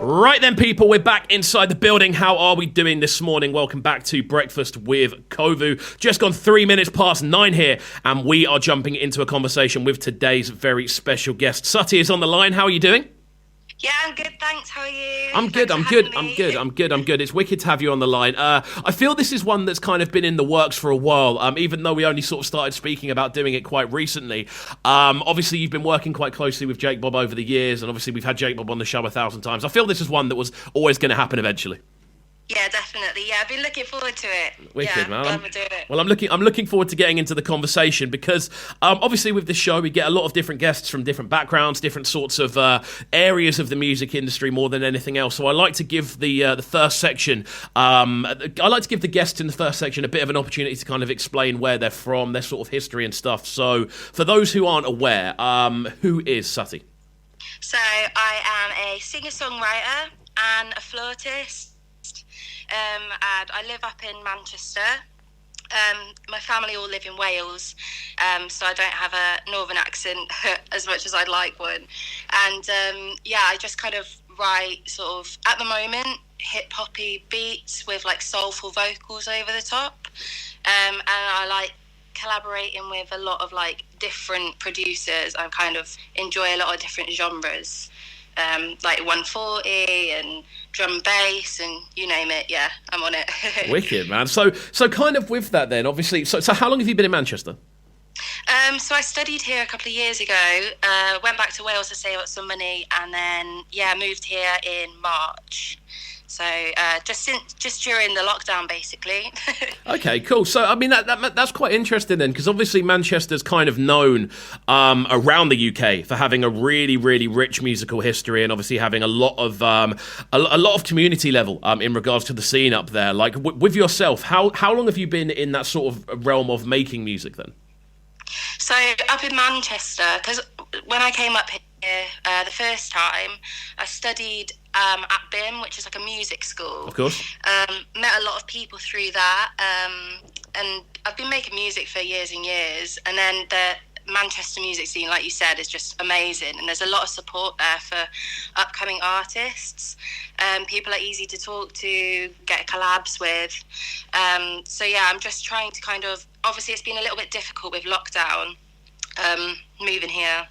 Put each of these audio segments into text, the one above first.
Right then, people, we're back inside the building. How are we doing this morning? Welcome back to Breakfast with KXVU. Just gone 3 minutes past 9 here, and we are jumping into a conversation with today's very special guest. Sutty is on the line. How are you doing? Yeah, I'm good, thanks. How are you? I'm good. It's wicked to have you on the line. I feel this is one that's kind of been in the works for a while, even though we only sort of started speaking about doing it quite recently. Obviously, you've been working quite closely with Jake Bob over the years, and obviously we've had Jake Bob on the show 1,000 times. I feel this is one that was always going to happen eventually. Yeah, definitely. Yeah, I've been looking forward to it. Wicked, man. Glad we're doing it. Well, I'm looking forward to getting into the conversation because obviously with this show we get a lot of different guests from different backgrounds, different sorts of areas of the music industry more than anything else. So I like to give the first section. I like to give the guests in the first section a bit of an opportunity to kind of explain where they're from, their sort of history and stuff. So for those who aren't aware, who is Sutty? So I am a singer-songwriter and a flautist. And I live up in Manchester. My family all live in Wales, so I don't have a northern accent as much as I'd like one. And I just kind of write sort of, at the moment, hip-hoppy beats with like soulful vocals over the top. And I like collaborating with a lot of like different producers. I kind of enjoy a lot of different genres. Like 140 and drum bass and you name it. Yeah, I'm on it. Wicked, man. So kind of with that then, obviously, so how long have you been in Manchester? So I studied here a couple of years ago, went back to Wales to save up some money, and then moved here in March. So just during the lockdown, basically. Okay, cool. So I mean that's quite interesting then, because obviously Manchester's kind of known around the UK for having a really, really rich musical history, and obviously having a lot of community level in regards to the scene up there. Like with yourself, how long have you been in that sort of realm of making music then? So up in Manchester, because when I came up here the first time, I studied at BIM, which is like a music school. Of course. Met a lot of people through that, and I've been making music for years and years. And then the Manchester music scene, like you said, is just amazing, and there's a lot of support there for upcoming artists. People are easy to talk to, get collabs with. So yeah, I'm just trying to kind of, obviously it's been a little bit difficult with lockdown, moving here,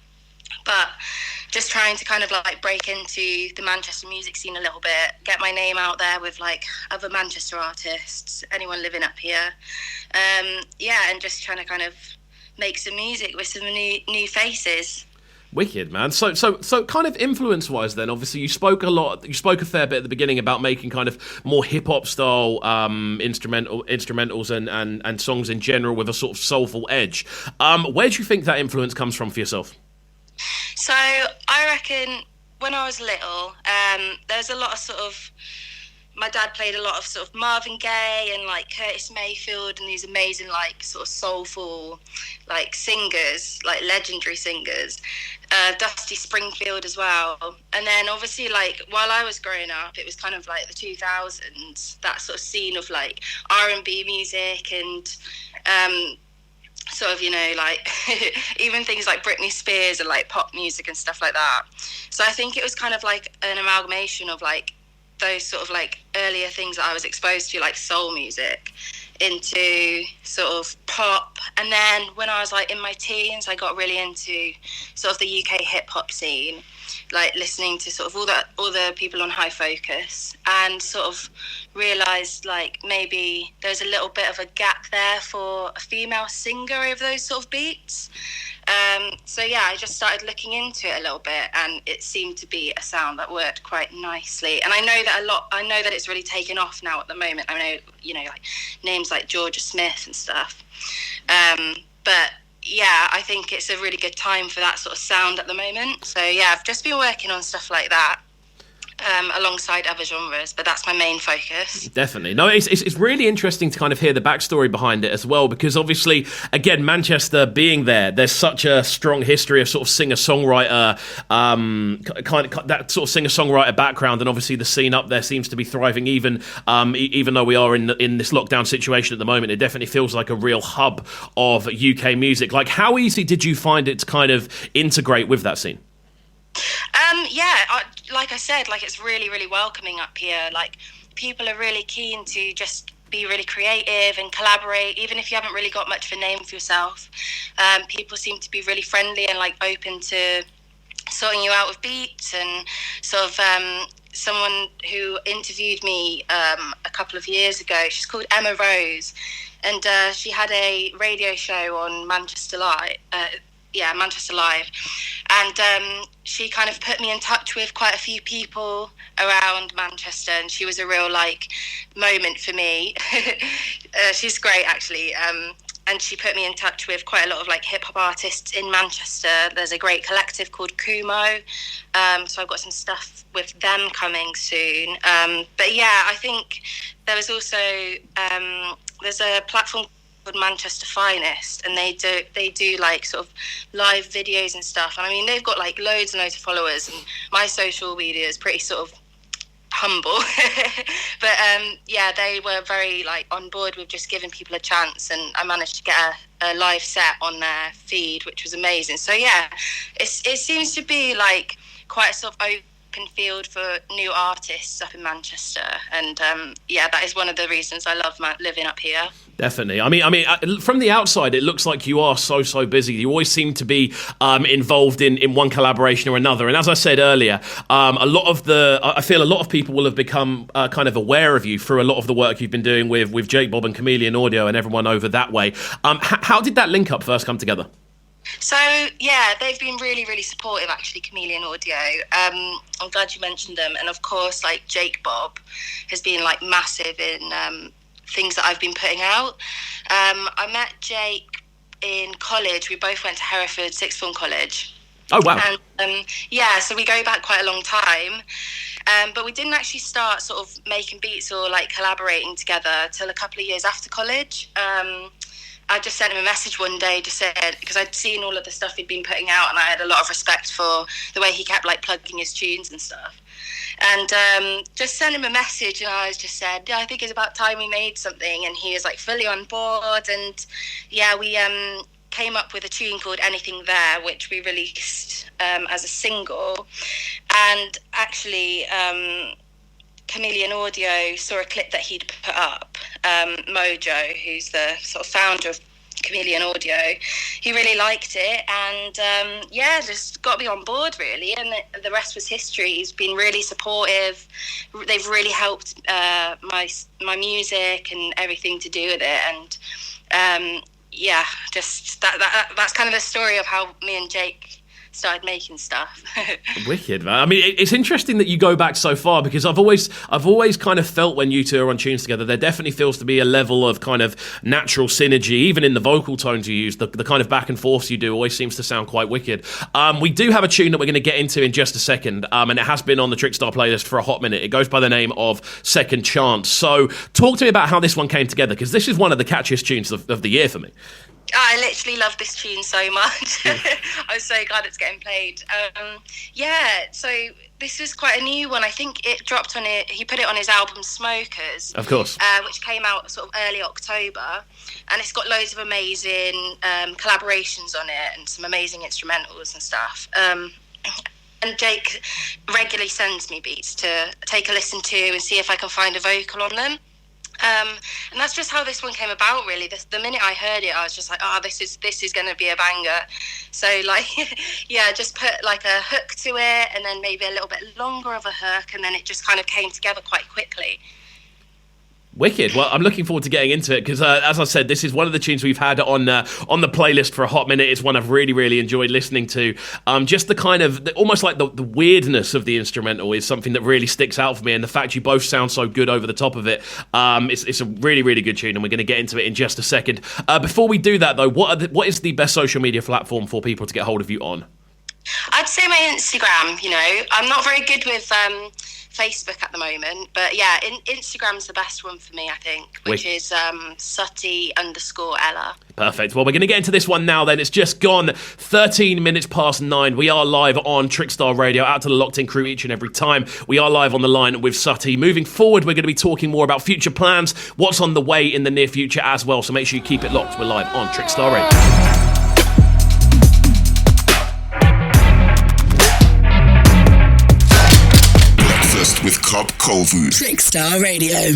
but just trying to kind of like break into the Manchester music scene a little bit, get my name out there with like other Manchester artists, anyone living up here. And just trying to kind of make some music with some new faces. Wicked, man. So kind of influence-wise then, obviously you spoke a fair bit at the beginning about making kind of more hip-hop style instrumentals and songs in general with a sort of soulful edge. Where do you think that influence comes from for yourself? So I reckon when I was little, there's a lot of sort of, my dad played a lot of sort of Marvin Gaye and like Curtis Mayfield and these amazing like sort of soulful like singers, like legendary singers, Dusty Springfield as well. And then obviously like while I was growing up, it was kind of like the 2000s, that sort of scene of like R&B music and sort of, you know, like even things like Britney Spears and like pop music and stuff like that. So I think it was kind of like an amalgamation of like those sort of like earlier things that I was exposed to, like soul music, into sort of pop. And then when I was like in my teens, I got really into sort of the UK hip hop scene, like listening to sort of all the people on High Focus, and sort of realised like maybe there's a little bit of a gap there for a female singer over those sort of beats. So yeah, I just started looking into it a little bit, and it seemed to be a sound that worked quite nicely. And I know that it's really taken off now at the moment. I know, you know, like names like Georgia Smith and stuff. But yeah, I think it's a really good time for that sort of sound at the moment. So yeah, I've just been working on stuff like that. Alongside other genres, but that's my main focus. Definitely. No, it's really interesting to kind of hear the backstory behind it as well, because obviously, again, Manchester being there's such a strong history of sort of singer-songwriter, kind of that sort of singer-songwriter background, and obviously the scene up there seems to be thriving even though we are in this lockdown situation at the moment. It definitely feels like a real hub of UK music. Like, how easy did you find it to kind of integrate with that scene? Like I said, like it's really, really welcoming up here. Like people are really keen to just be really creative and collaborate, even if you haven't really got much of a name for yourself. People seem to be really friendly and like open to sorting you out with beats, and sort of someone who interviewed me a couple of years ago, she's called Emma Rose, and she had a radio show on Manchester Live. Manchester Live, and she kind of put me in touch with quite a few people around Manchester, and she was a real like moment for me. She's great actually, and she put me in touch with quite a lot of like hip hop artists in Manchester. There's a great collective called Kumo, so I've got some stuff with them coming soon. But yeah, I think there was also there's a platform called Manchester Finest, and they do like sort of live videos and stuff, and I mean they've got like loads and loads of followers, and my social media is pretty sort of humble. But they were very like on board with just giving people a chance, and I managed to get a live set on their feed, which was amazing. So yeah, it seems to be like quite a sort of open field for new artists up in Manchester, and that is one of the reasons I love living up here. Definitely. I mean, from the outside, it looks like you are so busy. You always seem to be involved in one collaboration or another. And as I said earlier, I feel a lot of people will have become kind of aware of you through a lot of the work you've been doing with Jake Bob and Chameleon Audio and everyone over that way. How did that link up first come together? So, yeah, they've been really, really supportive, actually, Chameleon Audio. I'm glad you mentioned them. And, of course, like, Jake Bob has been, like, massive in things that I've been putting out. I met Jake in college. We both went to Hereford Sixth Form College. Oh, wow. And, so we go back quite a long time. But we didn't actually start sort of making beats or, like, collaborating together till a couple of years after college. I just sent him a message one day, just said, because I'd seen all of the stuff he'd been putting out, and I had a lot of respect for the way he kept like plugging his tunes and stuff. And just sent him a message, and I just said, I think it's about time we made something. And he was like fully on board. And yeah, we came up with a tune called Anything There, which we released as a single. And actually, Chameleon Audio saw a clip that he'd put up. Mojo, who's the sort of founder of Chameleon Audio, he really liked it, and just got me on board really, and the rest was history. He's been really supportive. They've really helped my music and everything to do with it, and just that's kind of the story of how me and Jake started making stuff. Wicked, man. I mean, it's interesting that you go back so far, because I've always kind of felt when you two are on tunes together, there definitely feels to be a level of kind of natural synergy, even in the vocal tones you use. The kind of back and forths you do always seems to sound quite wicked. We do have a tune that we're going to get into in just a second, and it has been on the Trickstar playlist for a hot minute. It goes by the name of Second Chance. So talk to me about how this one came together, because this is one of the catchiest tunes of the year for me. I literally love this tune so much. I'm so glad it's getting played. So this was quite a new one. I think it dropped on it. He put it on his album Smokers, of course, which came out sort of early October, and it's got loads of amazing collaborations on it and some amazing instrumentals and stuff. And Jake regularly sends me beats to take a listen to and see if I can find a vocal on them. And that's just how this one came about, really. The minute I heard it, I was just like, this is going to be a banger. So, like, just put like a hook to it, and then maybe a little bit longer of a hook, and then it just kind of came together quite quickly. Wicked. Well, I'm looking forward to getting into it, because, as I said, this is one of the tunes we've had on the playlist for a hot minute. It's one I've really, really enjoyed listening to. Just the kind of, almost like the weirdness of the instrumental is something that really sticks out for me, and the fact you both sound so good over the top of it. It's a really, really good tune, and we're going to get into it in just a second. Before we do that, though, what is the best social media platform for people to get hold of you on? I'd say my Instagram. I'm not very good with Facebook at the moment, but yeah, Instagram's the best one for me, I think, which is Sutty_Ella. Perfect. Well, we're going to get into this one now then. It's just gone 13 minutes past 9. We are live on Trickstar Radio, out to the locked in crew each and every time. We are live on the line with Sutty. Moving forward, we're going to be talking more about future plans, what's on the way in the near future as well, so make sure you keep it locked. We're live on Trickstar Radio. Breakfast with CubCalvu. Trickstar Radio.